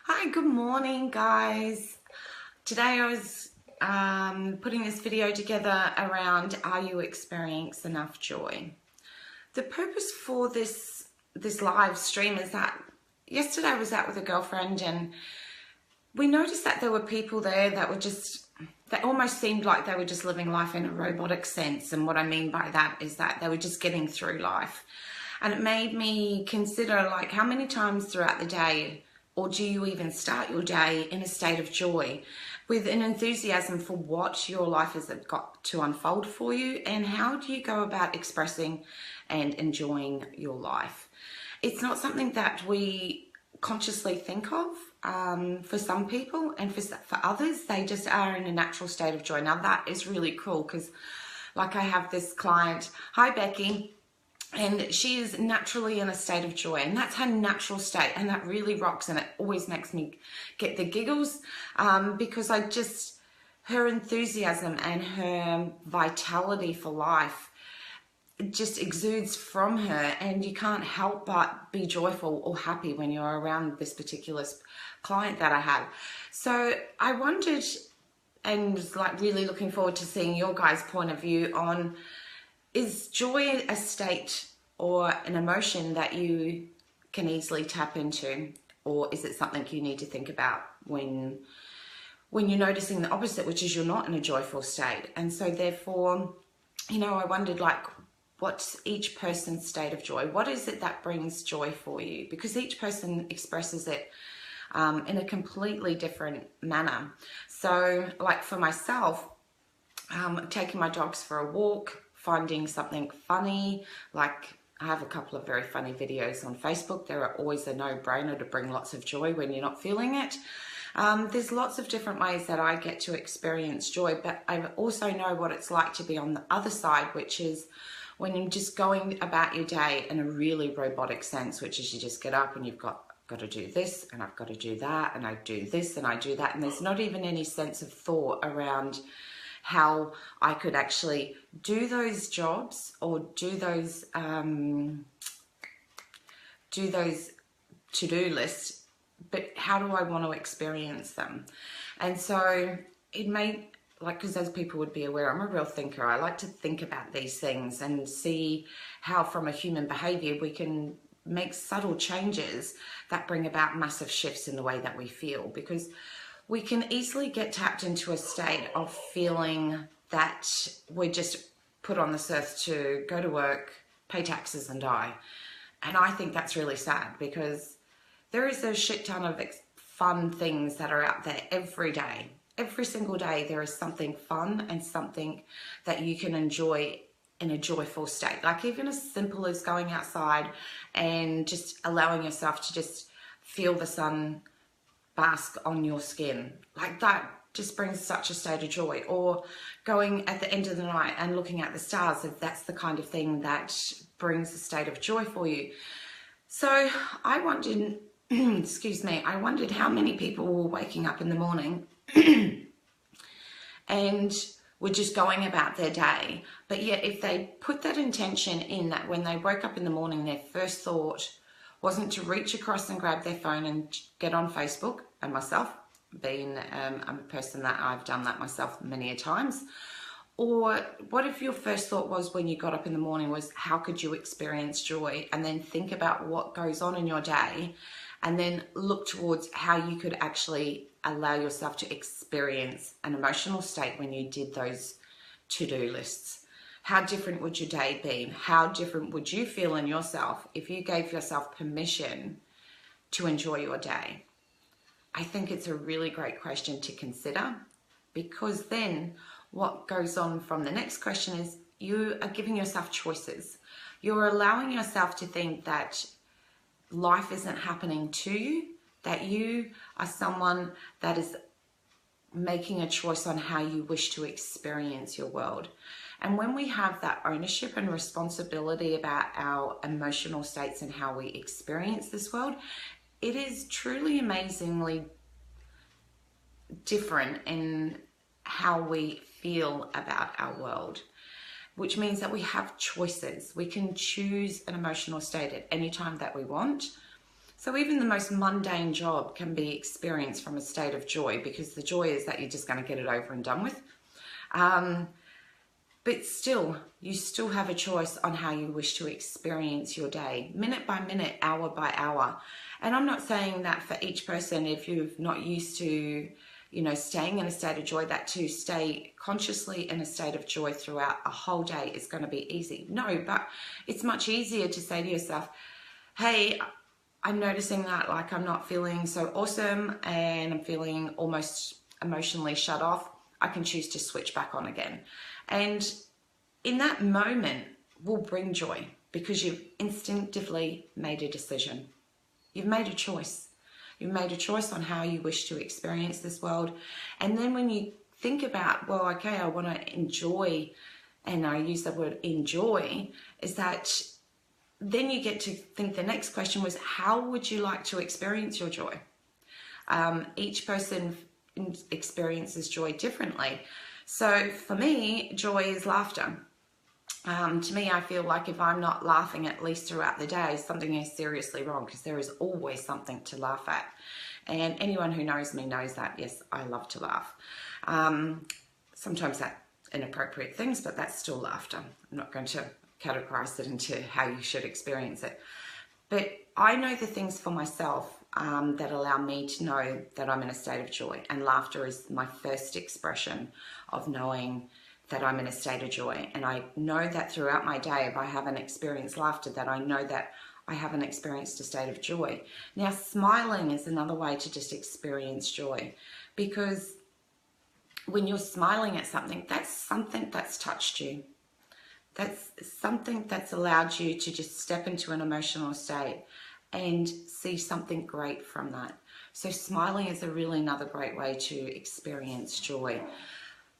Hi, good morning, guys. Today I was putting this video together around, are you experiencing enough joy? The purpose for this live stream is that yesterday I was out with a girlfriend and we noticed that there were people there that were that almost seemed like they were just living life in a robotic sense. And what I mean by that is that they were just getting through life. And it made me consider, like, how many times throughout the day, or do you even start your day in a state of joy with an enthusiasm for what your life has got to unfold for you, and how do you go about expressing and enjoying your life? It's not something that we consciously think of for some people, and for others they just are in a natural state of joy. Now that is really cool, because like I have this client, hi Becky, and she is naturally in a state of joy, and that's her natural state, and that really rocks, and it always makes me get the giggles because her enthusiasm and her vitality for life just exudes from her, and you can't help but be joyful or happy when you're around this particular client that I have. So I wondered, and was like really looking forward to seeing your guys' point of view on, is joy a state or an emotion that you can easily tap into, or is it something you need to think about when you're noticing the opposite, which is you're not in a joyful state? And so therefore, I wondered, like, what's each person's state of joy? What is it that brings joy for you? Because each person expresses it in a completely different manner. So like for myself, taking my dogs for a walk, finding something funny, like I have a couple of very funny videos on Facebook. They're always a no-brainer to bring lots of joy when you're not feeling it. There's lots of different ways that I get to experience joy, but I also know what it's like to be on the other side, which is when you're just going about your day in a really robotic sense, which is you just get up and you've got to do this, and I've got to do that, and I do this and I do that, and there's not even any sense of thought around how I could actually do those jobs or do those to-do lists, but how do I want to experience them? And so it made, like, because as people would be aware, I'm a real thinker. I like to think about these things and see how from a human behavior we can make subtle changes that bring about massive shifts in the way that we feel, because we can easily get tapped into a state of feeling that we're just put on this earth to go to work, pay taxes and die. And I think that's really sad, because there is a shit ton of fun things that are out there every day. Every single day there is something fun and something that you can enjoy in a joyful state. Like even as simple as going outside and just allowing yourself to just feel the sun bask on your skin. Like that just brings such a state of joy. Or going at the end of the night and looking at the stars, if that's the kind of thing that brings a state of joy for you. So I wondered, excuse me, I wondered how many people were waking up in the morning and were just going about their day. But yet if they put that intention in, that when they woke up in the morning, their first thought wasn't to reach across and grab their phone and get on Facebook, and myself being a person that I've done that myself many a times. Or what if your first thought was, when you got up in the morning, was how could you experience joy? And then think about what goes on in your day, and then look towards how you could actually allow yourself to experience an emotional state when you did those to-do lists. How different would your day be? How different would you feel in yourself if you gave yourself permission to enjoy your day? I think it's a really great question to consider, because then what goes on from the next question is you are giving yourself choices. You're allowing yourself to think that life isn't happening to you, that you are someone that is making a choice on how you wish to experience your world. And when we have that ownership and responsibility about our emotional states and how we experience this world, it is truly amazingly different in how we feel about our world, which means that we have choices. We can choose an emotional state at any time that we want. So even the most mundane job can be experienced from a state of joy, because the joy is that you're just going to get it over and done with. But still, you still have a choice on how you wish to experience your day, minute by minute, hour by hour. And I'm not saying that for each person, if you're not used to, staying in a state of joy, that to stay consciously in a state of joy throughout a whole day is going to be easy. No, but it's much easier to say to yourself, hey, I'm noticing that like I'm not feeling so awesome and I'm feeling almost emotionally shut off. I can choose to switch back on again. And in that moment will bring joy, because you've instinctively made a decision. You've made a choice. You've made a choice on how you wish to experience this world. And then when you think about, well, okay, I want to enjoy, and I use the word enjoy, is that then you get to think the next question was, how would you like to experience your joy? Each person experiences joy differently. So for me, joy is laughter. To me, I feel like if I'm not laughing at least throughout the day, something is seriously wrong, because there is always something to laugh at. And anyone who knows me knows that, yes, I love to laugh. Sometimes that's inappropriate things, but that's still laughter. I'm not going to categorize it into how you should experience it. But I know the things for myself that allow me to know that I'm in a state of joy. And laughter is my first expression of knowing that I'm in a state of joy. And I know that throughout my day, if I haven't experienced laughter, that I know that I haven't experienced a state of joy. Now, smiling is another way to just experience joy, because when you're smiling at something that's touched you. That's something that's allowed you to just step into an emotional state and see something great from that. So smiling is another great way to experience joy.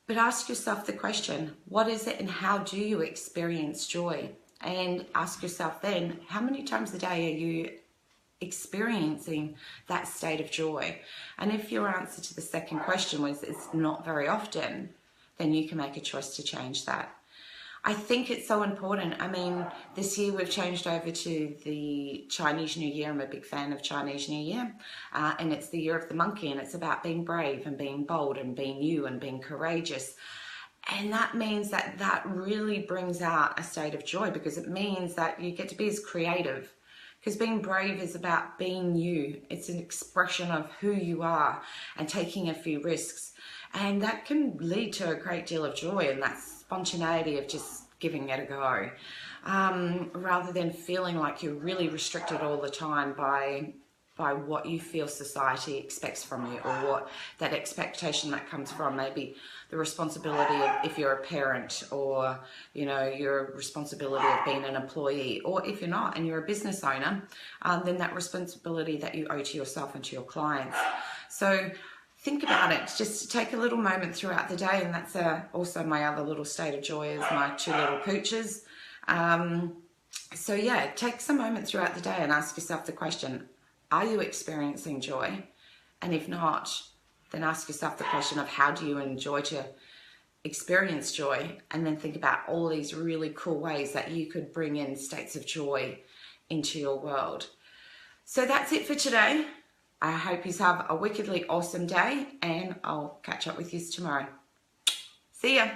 But ask yourself the question, what is it and how do you experience joy? And ask yourself then, how many times a day are you experiencing that state of joy? And if your answer to the second question was it's not very often, then you can make a choice to change that. I think it's so important. I mean, this year we've changed over to the Chinese New Year. I'm a big fan of Chinese New Year. And it's the year of the monkey, and it's about being brave and being bold and being you and being courageous. And that means that really brings out a state of joy, because it means that you get to be as creative. Because being brave is about being you. It's an expression of who you are and taking a few risks. And that can lead to a great deal of joy, and that spontaneity of just giving it a go, rather than feeling like you're really restricted all the time by what you feel society expects from you, or what that expectation that comes from maybe the responsibility of, if you're a parent, or your responsibility of being an employee, or if you're not and you're a business owner, then that responsibility that you owe to yourself and to your clients. So think about it. Just take a little moment throughout the day, and that's also my other little state of joy is my two little pooches. So yeah, take some moment throughout the day and ask yourself the question, are you experiencing joy? And if not, then ask yourself the question of how do you enjoy to experience joy? And then think about all these really cool ways that you could bring in states of joy into your world. So that's it for today. I hope you have a wickedly awesome day, and I'll catch up with you tomorrow. See ya.